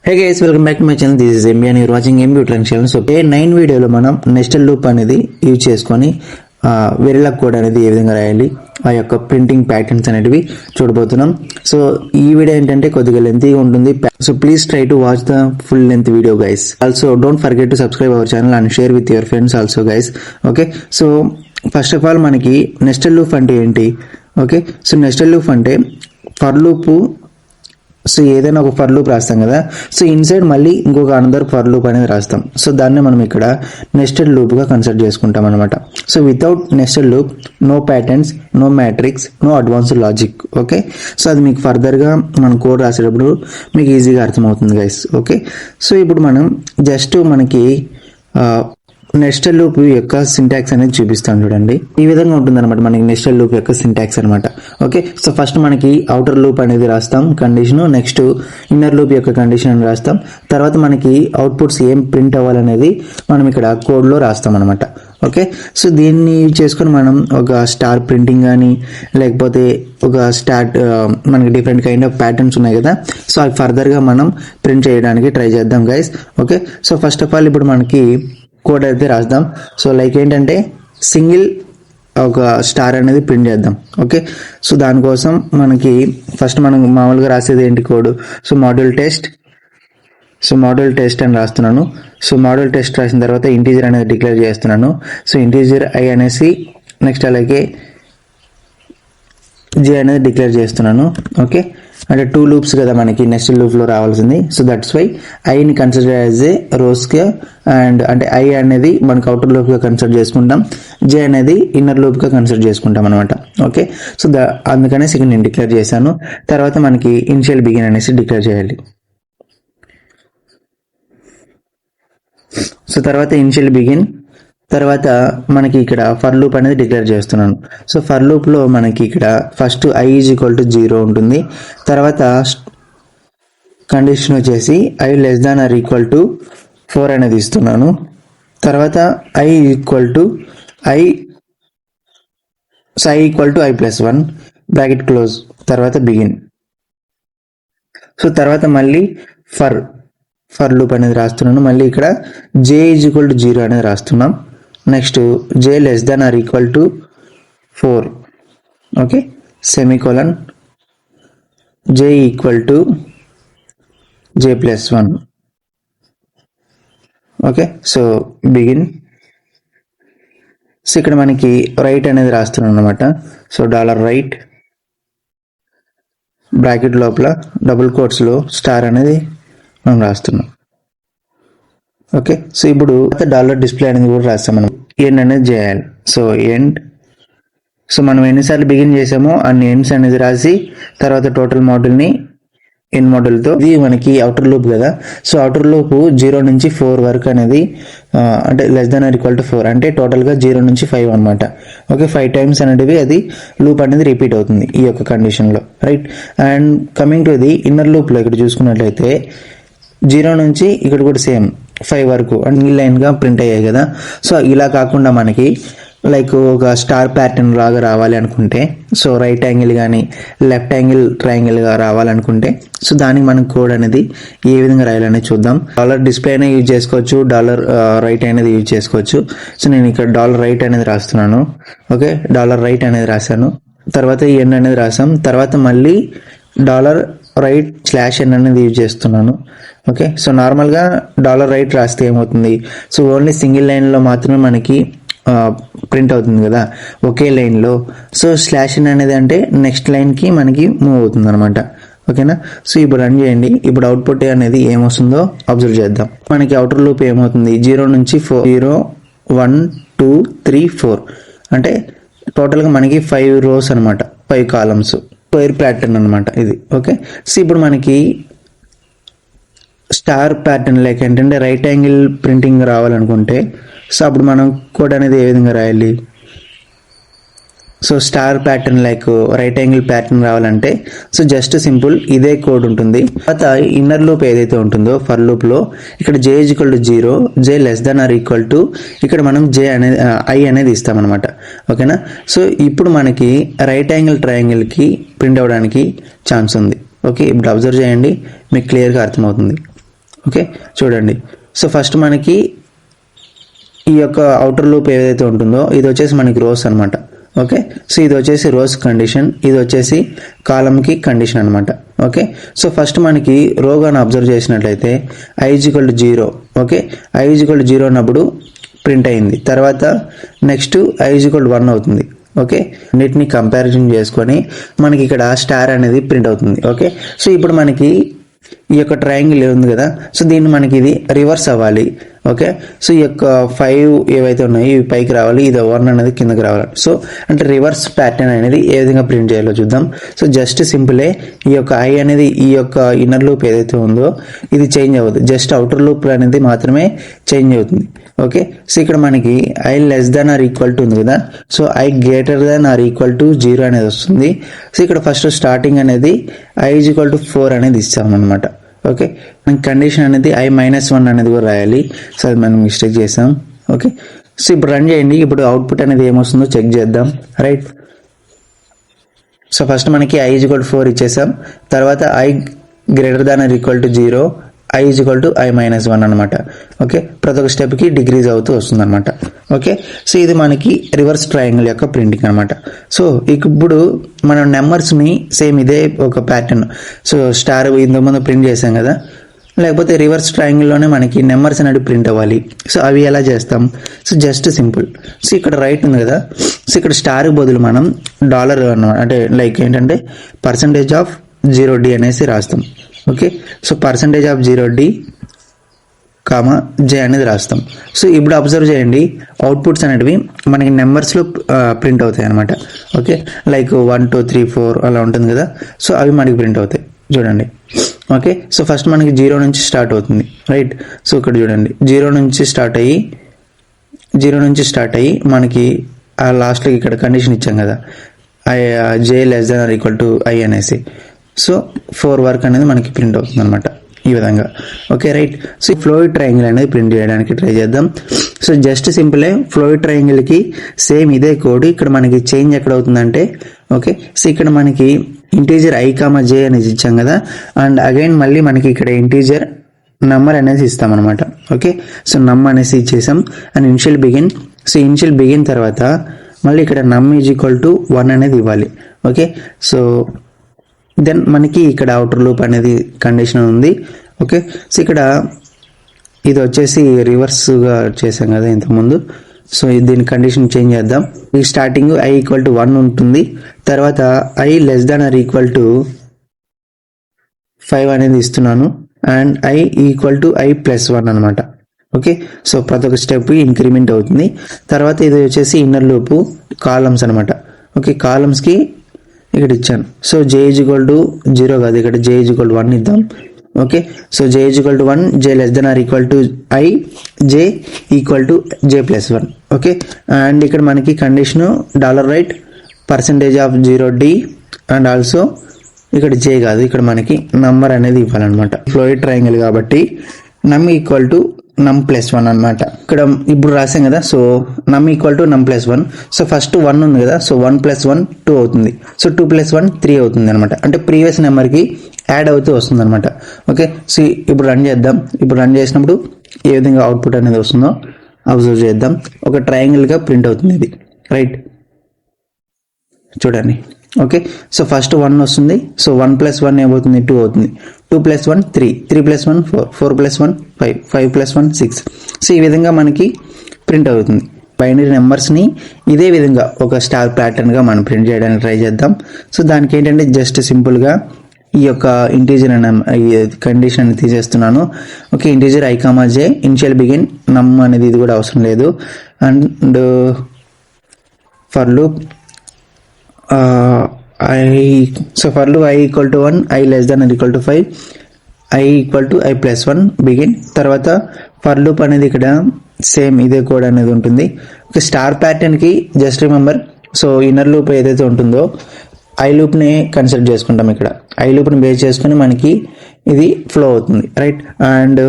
Hey guys, welcome back to my channel. This is MB and you're watching MB tutorial. So day 9 వీడియోలో మనం nested loop అనేది use చేసుకొని వెరిలాగ్ code అనేది ఏ విధంగా రాయాలి, ఆ యొక్క ప్రింటింగ్ ప్యాటర్న్స్ అనేటివి చూడబోతున్నాం. సో ఈ వీడియో ఏంటంటే కొద్దిగా లెంతీగా ఉంటుంది. So please try to watch the full length video guys. Also don't forget to subscribe our channel and share with your friends also guys. Okay, so first of all మనకి nested loop అంటే ఏంటి? Okay, so nested loop అంటే for loop. So ఏదైనా ఒక for loop రాస్తాం కదా, so inside మళ్ళీ ఇంకొక అనదర్ ఫర్ లూప్ అనేది రాస్తాం. సో దాన్ని మనం ఇక్కడ నెస్టెడ్ లూప్గా కన్సిడర్ చేసుకుంటాం అనమాట. So without nested loop no patterns, no matrix, no advanced logic. Okay, so అది మీకు ఫర్దర్గా మన కోడ్ రాసేటప్పుడు మీకు ఈజీగా అర్థమవుతుంది గైస్. ఓకే, సో ఇప్పుడు మనం జస్ట్ మనకి నెస్టెడ్ లూప్ యొక్క సింటాక్స్ అనేది చూపిస్తాను చూడండి. ఈ విధంగా ఉంటుంది అనమాట మనకి నెస్టెడ్ లూప్ యొక్క సింటాక్స్ అనమాట. ఓకే, సో ఫస్ట్ మనకి అవుటర్ లూప్ అనేది రాస్తాం కండిషన్, నెక్స్ట్ ఇన్నర్ లూప్ యొక్క కండిషన్ అని రాస్తాం. తర్వాత మనకి అవుట్పుట్స్ ఏం ప్రింట్ అవ్వాలనేది మనం ఇక్కడ కోడ్లో రాస్తాం అనమాట. ఓకే, సో దీన్ని చేసుకొని మనం ఒక స్టార్ ప్రింటింగ్ కానీ లేకపోతే ఒక మనకి డిఫరెంట్ కైండ్ ఆఫ్ ప్యాటర్న్స్ ఉన్నాయి కదా, సో అవి ఫర్దర్గా మనం ప్రింట్ చేయడానికి ట్రై చేద్దాం guys. Okay, so first of all ఇప్పుడు మనకి కోడ్ అయితే రాద్దాం. సో లైక్ ఏంటంటే సింగిల్ ఒక స్టార్ అనేది ప్రింట్ చేద్దాం. ఓకే, సో దానికోసం మనకి ఫస్ట్ మనం మామూలుగా రాసేది ఏంటి కోడ్? సో మాడ్యూల్ టెస్ట్ అని రాస్తున్నాను. సో మాడ్యూల్ టెస్ట్ రాసిన తర్వాత ఇంటీజర్ అనేది డిక్లేర్ చేస్తున్నాను. సో ఇంటీజర్ ఐ అనేసి నెక్స్ట్ అలాగే జే అనేది డిక్లేర్ చేస్తున్నాను. ఓకే, అంటే 2 లూప్స్ కదా మనకి నెక్స్ట్ లూప్లో రావాల్సింది. సో దట్స్ వై ఐని కన్సిడర్ యాజ్ ఏ రోస్గా, అండ్ అంటే ఐ అనేది మనకి అవుటర్ లూప్గా కన్సిడర్ చేసుకుంటాం, జే అనేది ఇన్నర్ లూప్గా కన్సిడర్ చేసుకుంటాం అనమాట. ఓకే, సో అందుకనేసి ఇక్కడ నేను డిక్లేర్ చేశాను. తర్వాత మనకి ఇనిషియల్ బిగిన్ అనేసి డిక్లేర్ చేయాలి. సో తర్వాత ఇనిషియల్ బిగిన్ తర్వాత మనకి ఇక్కడ ఫర్ లూప్ అనేది డిక్లేర్ చేస్తున్నాను. సో ఫర్ లూప్లో మనకి ఇక్కడ first I is equal to 0 ఉంటుంది. తర్వాత కండిషన్ వచ్చేసి I less than or equal to 4 అనేది ఇస్తున్నాను. తర్వాత I equal to I plus 1 bracket close, తర్వాత బిగిన్. సో తర్వాత మళ్ళీ ఫర్ లూప్ అనేది రాస్తున్నాను. మళ్ళీ ఇక్కడ జే ఈజ్ ఈక్వల్ టు 0 అనేది రాస్తున్నాం. Next J less than or equal to 4. Okay, semicolon J equal to J plus 1. Okay, so begin. So ఇక్కడ మనకి రైట్ అనేది రాస్తున్నాం అనమాట. సో $రైట్ బ్రాకెట్ లోపల డబుల్ కోట్స్లో స్టార్ అనేది మనం రాస్తున్నాం. ఓకే, సో ఇప్పుడు $డిస్ప్లే అనేది కూడా రాస్తాం మనం. ఎండ్ అనేది చేయాలి. సో ఎండ్, సో మనం ఎన్నిసార్లు బిగిన్ చేసామో అన్ని ఎండ్స్ అనేది రాసి తర్వాత టోటల్ మోడల్ని ఎండ్ మోడల్తో, ఇది మనకి అవుటర్ లూప్ కదా. సో అవుటర్ లూప్ 0 నుంచి 4 వరకు అనేది అంటే less than or equal to 4 అంటే టోటల్గా 0 నుంచి 5 అనమాట. ఓకే, 5 టైమ్స్ అనేటివి అది లూప్ అనేది రిపీట్ అవుతుంది ఈ యొక్క కండిషన్లో, right. And coming to the inner లూప్లో ఇక్కడ చూసుకున్నట్లయితే 0 నుంచి ఇక్కడ కూడా సేమ్ 5 వరకు అంటే లైన్గా ప్రింట్ అయ్యాయి కదా. సో ఇలా కాకుండా మనకి లైక్ ఒక స్టార్ ప్యాటర్న్ లాగా రావాలి అనుకుంటే, సో రైట్ యాంగిల్ కానీ లెఫ్ట్ యాంగిల్ ట్రయాంగిల్గా రావాలనుకుంటే, సో దానికి మనం కోడ్ అనేది ఏ విధంగా రాయాలనేది చూద్దాం. $డిస్ప్లే అనేది యూజ్ చేసుకోవచ్చు, $రైట్ అనేది యూజ్ చేసుకోవచ్చు. సో నేను ఇక్కడ $రైట్ అనేది రాస్తున్నాను. ఓకే, $రైట్ అనేది రాశాను. తర్వాత ఎండ్ అనేది రాసాం. తర్వాత మళ్ళీ $రైట్ /n అనేది యూజ్ చేస్తున్నాను. ఓకే, సో నార్మల్గా $రైట్ రాస్తే ఏమవుతుంది? సో ఓన్లీ సింగిల్ లైన్లో మాత్రమే మనకి ప్రింట్ అవుతుంది కదా ఒకే లైన్లో. సో /n అనేది అంటే నెక్స్ట్ లైన్కి మనకి మూవ్ అవుతుంది అనమాట. ఓకేనా, సో ఇప్పుడు రన్ చేయండి. ఇప్పుడు అవుట్పుట్ అనేది ఏమొస్తుందో అబ్జర్వ్ చేద్దాం. మనకి అవుటర్ లూప్ ఏమవుతుంది? 0 నుంచి 4, 0 1 2 3 4 అంటే టోటల్గా మనకి 5 rows అనమాట, 5 columns, స్క్వేర్ ప్యాటర్న్ అనమాట ఇది. ఓకే, సో ఇప్పుడు మనకి స్టార్ ప్యాటర్న్ లైక్ ఏంటంటే రైట్ యాంగిల్ ప్రింటింగ్ రావాలనుకుంటే, సో అప్పుడు మనం కోడ్ అనేది ఏ విధంగా రాయాలి? So star pattern like right angle pattern రావాలంటే సో జస్ట్ సింపుల్ ఇదే కోడ్ ఉంటుంది. తర్వాత ఇన్నర్ లూప్ ఏదైతే ఉంటుందో ఫర్ లూప్లో ఇక్కడ J is equal to 0, J less than or equal to ఇక్కడ మనం ఐ అనేది ఇస్తామన్నమాట. ఓకేనా, సో ఇప్పుడు మనకి రైట్ యాంగిల్ ట్రయాంగిల్కి ప్రింట్ అవ్వడానికి ఛాన్స్ ఉంది. ఓకే, ఇప్పుడు అబ్జర్వ్ చేయండి, మీకు క్లియర్గా అర్థమవుతుంది. ఓకే చూడండి. సో ఫస్ట్ మనకి ఈ యొక్క అవుటర్ లూప్ ఏదైతే ఉంటుందో ఇది వచ్చేసి మనకి రోస్ అనమాట. ఓకే, సో ఇది వచ్చేసి రోస్ కండిషన్, ఇది వచ్చేసి కాలంకి కండిషన్ అనమాట. ఓకే, సో ఫస్ట్ మనకి రోగాను అబ్జర్వ్ చేసినట్లయితే i = 0. ఓకే, i = 0 అన్నప్పుడు ప్రింట్ అయింది. తర్వాత నెక్స్ట్ i = 1 అవుతుంది. ఓకే, అన్నిటిని కంపారిజన్ చేసుకొని మనకి ఇక్కడ స్టార్ అనేది ప్రింట్ అవుతుంది. ఓకే, సో ఇప్పుడు మనకి ఈ యొక్క ట్రయాంగిల్ ఉంది కదా, సో దీన్ని మనకి ఇది రివర్స్ అవ్వాలి. ఓకే, సో ఈ యొక్క 5 ఏవైతే ఉన్నాయో ఇవి పైకి రావాలి, ఇది 1 అనేది కిందకి రావాలి. సో అంటే రివర్స్ ప్యాటర్న్ అనేది ఏ విధంగా ప్రింట్ చేయాలో చూద్దాం. సో జస్ట్ సింపులే, ఈ యొక్క ఐ అనేది ఈ యొక్క ఇన్నర్ లూప్ ఏదైతే ఉందో ఇది చేంజ్ అవ్వదు, జస్ట్ అవుటర్ లూప్ అనేది మాత్రమే చేంజ్ అవుతుంది. ఓకే, సో ఇక్కడ మనకి i <= ఉంది కదా, సో i <= 0 అనేది వస్తుంది. సో ఇక్కడ ఫస్ట్ స్టార్టింగ్ అనేది i = 4 అనేది ఇస్తామన్నమాట. ఓకే, మనకి కండిషన్ అనేది i - 1 అనేది కూడా రాయాలి. సో అది మనం మిస్టేక్ చేసాం. ఓకే, సో ఇప్పుడు రన్ చేయండి. ఇప్పుడు అవుట్పుట్ అనేది ఏమొస్తుందో చెక్ చేద్దాం. రైట్, సో ఫస్ట్ మనకి i = 4 ఇచ్చేసాం. తర్వాత i <= 0, i = i - 1 అనమాట. ఓకే, ప్రతి ఒక్క స్టెప్కి డిగ్రీజ్ అవుతూ వస్తుంది అనమాట. ఓకే, సో ఇది మనకి రివర్స్ ట్రయాంగిల్ యొక్క ప్రింటింగ్ అనమాట. సో ఇప్పుడు మనం నెంబర్స్ని సేమ్ ఇదే ఒక ప్యాటర్న్, సో స్టార్ ఇంతకుముందు ప్రింట్ చేసాం కదా, లేకపోతే రివర్స్ ట్రయాంగిల్లోనే మనకి నెంబర్స్ అనేవి ప్రింట్ అవ్వాలి. సో అవి ఎలా చేస్తాం? So just simple. సో ఇక్కడ రైట్ ఉంది కదా, సో ఇక్కడ స్టార్ బదులు మనం డాలర్ అన్నమాట, అంటే లైక్ ఏంటంటే %0d అనేసి రాస్తాం. ఓకే, సో %0d, j అనేది రాస్తాం. సో ఇప్పుడు అబ్జర్వ్ చేయండి, అవుట్పుట్స్ అనేటివి మనకి నెంబర్స్లో ప్రింట్ అవుతాయి అనమాట. ఓకే, లైక్ 1 2 3 4 అలా ఉంటుంది కదా, సో అవి మనకి ప్రింట్ అవుతాయి చూడండి. ఓకే, సో ఫస్ట్ మనకి 0 నుంచి స్టార్ట్ అవుతుంది. రైట్, సో ఇక్కడ చూడండి 0 నుంచి స్టార్ట్ అయ్యి మనకి ఆ లాస్ట్కి ఇక్కడ కండిషన్ ఇచ్చాం కదా, j <= i అనేసి. సో 4 వరకు అనేది మనకి ప్రింట్ అవుతుంది అనమాట ఈ విధంగా. Okay right, so fluid triangle అనేది ప్రింట్ చేయడానికి ట్రై చేద్దాం. సో జస్ట్ సింపులే, ఫ్లోయిడ్ ట్రయాంగిల్కి సేమ్ ఇదే కోడ్. ఇక్కడ మనకి చేంజ్ ఎక్కడ అవుతుందంటే, ఓకే, సో ఇక్కడ మనకి ఇంటీజర్ i, j అనేది ఇచ్చాం కదా, అండ్ అగైన్ మళ్ళీ మనకి ఇక్కడ ఇంటీజర్ నంబర్ అనేది ఇస్తామన్నమాట. ఓకే, సో నమ్ అనేసి ఇచ్చేసాం and initial begin. So initial begin తర్వాత మళ్ళీ ఇక్కడ నమ్ = 1 అనేది ఇవ్వాలి. ఓకే, సో దెన్ మనకి ఇక్కడ అవుటర్ లూప్ అనేది కండిషన్ ఉంది. ఓకే, సో ఇక్కడ ఇది వచ్చేసి రివర్స్గా చేసాం కదా ఇంతకుముందు. సో దీని కండిషన్ చేంజ్ చేద్దాం. ఈ స్టార్టింగ్ i = 1 ఉంటుంది, తర్వాత i <= 5 అనేది ఇస్తున్నాను అండ్ i = i + 1 అనమాట. ఓకే, సో ప్రతి ఒక్క స్టెప్ ఇంక్రిమెంట్ అవుతుంది. తర్వాత ఇది వచ్చేసి ఇన్నర్ లూప్ కాలమ్స్ అనమాట. ఓకే, కాలమ్స్కి ఇక్కడ ఇచ్చాను. సో j = 0 కాదు, ఇక్కడ j = 1 ఇద్దాం. Okay, so j = 1, j <= i, j = j + 1. Okay, and ఇక్కడ మనకి condition $right %0d and also ఇక్కడ j కాదు, ఇక్కడ మనకి నంబర్ అనేది ఇవ్వాలన్నమాట. ఫ్లోయిడ్ ట్రయాంగిల్ కాబట్టి నమ్ = num + 1 అనమాట. ఇక్కడ ఇప్పుడు రాసాం కదా, సో నమ్ = num + 1. సో ఫస్ట్ 1 ఉంది కదా, సో 1 + 1 2 అవుతుంది. సో 2 + 1 3 అవుతుంది అనమాట, అంటే ప్రీవియస్ నెంబర్కి యాడ్ అవుతూ వస్తుంది అనమాట. ఓకే, సో ఇప్పుడు రన్ చేద్దాం. ఇప్పుడు రన్ చేసినప్పుడు ఏ విధంగా అవుట్పుట్ అనేది వస్తుందో అబ్జర్వ్ చేద్దాం. ఒక ట్రయాంగిల్గా ప్రింట్ అవుతుంది ఇది. రైట్, చూడండి. ఓకే, సో ఫస్ట్ 1 వస్తుంది. సో 1 + 1 ఏమవుతుంది? 2 అవుతుంది. 2 + 1 3, 3 + 1 4, 4 + 1 5, 5 + 1 6. సో ఈ విధంగా మనకి ప్రింట్ అవుతుంది. బైనరీ నెంబర్స్ని ఇదే విధంగా ఒక స్టార్ ప్యాటర్న్గా మనం ప్రింట్ చేయడానికి ట్రై చేద్దాం. సో దానికి ఏంటంటే జస్ట్ సింపుల్గా ఈ యొక్క ఇంటీజర్ కండిషన్ అనేది తీసేస్తున్నాను. Okay, integer i, j, initial begin, నమ్ అనేది ఇది కూడా అవసరం లేదు. And for loop for loop i = 1, i <= 5, i = i + 1 begin. తర్వాత ఫర్ లూప్ అనేది ఇక్కడ సేమ్ ఇదే కోడ్ అనేది ఉంటుంది. ఒక స్టార్ ప్యాటర్న్కి just remember, so inner loop ఏదైతే ఉంటుందో ఐ లూప్ని కన్సిడర్ చేసుకుంటాం. ఇక్కడ ఐ లూప్ని బేస్ చేసుకుని మనకి ఇది ఫ్లో అవుతుంది. రైట్, అండ్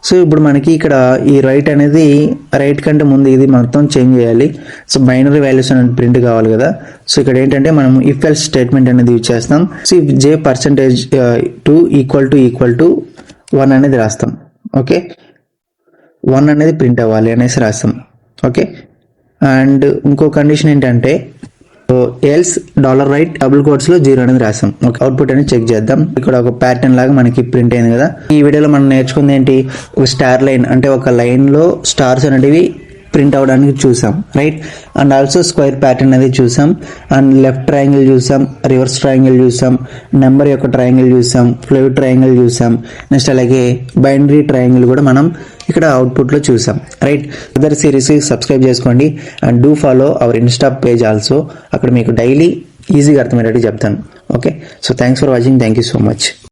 సో ఇప్పుడు మనకి ఇక్కడ ఈ రైట్ కంటే ముందు ఇది మొత్తం చేంజ్ చేయాలి. సో బైనరీ వాల్యూస్ అనేది ప్రింట్ కావాలి కదా. సో ఇక్కడ ఏంటంటే మనం ఇఫ్ ఎల్స్ స్టేట్మెంట్ అనేది యూజ్ చేస్తాం. So if J percentage 2 equal to 1 అనేది రాస్తాం. ఓకే, 1 అనేది ప్రింట్ అవ్వాలి అనేసి రాస్తాం. ఓకే, అండ్ ఇంకో కండిషన్ ఏంటంటే ఎల్స్ $right డబుల్ కోట్స్ లో 0 అనేది రాస్తాం. ఓకే, అవుట్పుట్ అనేది చెక్ చేద్దాం. ఇక్కడ ఒక ప్యాటర్న్ లాగా మనకి ప్రింట్ అయింది కదా. ఈ వీడియోలో మనం నేర్చుకుంది ఏంటి, ఒక స్టార్ లైన్ అంటే ఒక లైన్ లో స్టార్స్ అనేటివి ప్రింట్ అవడానికి చూసాం, right. And also square pattern అనేది చూసాం, అండ్ లెఫ్ట్ ట్రయాంగిల్ చూసాం, రివర్స్ ట్రయాంగిల్ చూసాం, నెంబర్ యొక్క ట్రయాంగిల్ చూసాం, ఫ్లూయిడ్ ట్రయాంగిల్ చూసాం, నెక్స్ట్ అలాగే బైనరీ ట్రయాంగిల్ కూడా మనం ఇక్కడ అవుట్పుట్ లో చూసాం, రైట్. అదర్ సిరీస్ సబ్స్క్రైబ్ చేసుకోండి and do follow our Insta page also. అక్కడ మీకు డైలీ ఈజీగా అర్థమయ్యేటట్టు చెప్తాను. Okay, so thanks for watching. Thank you so much.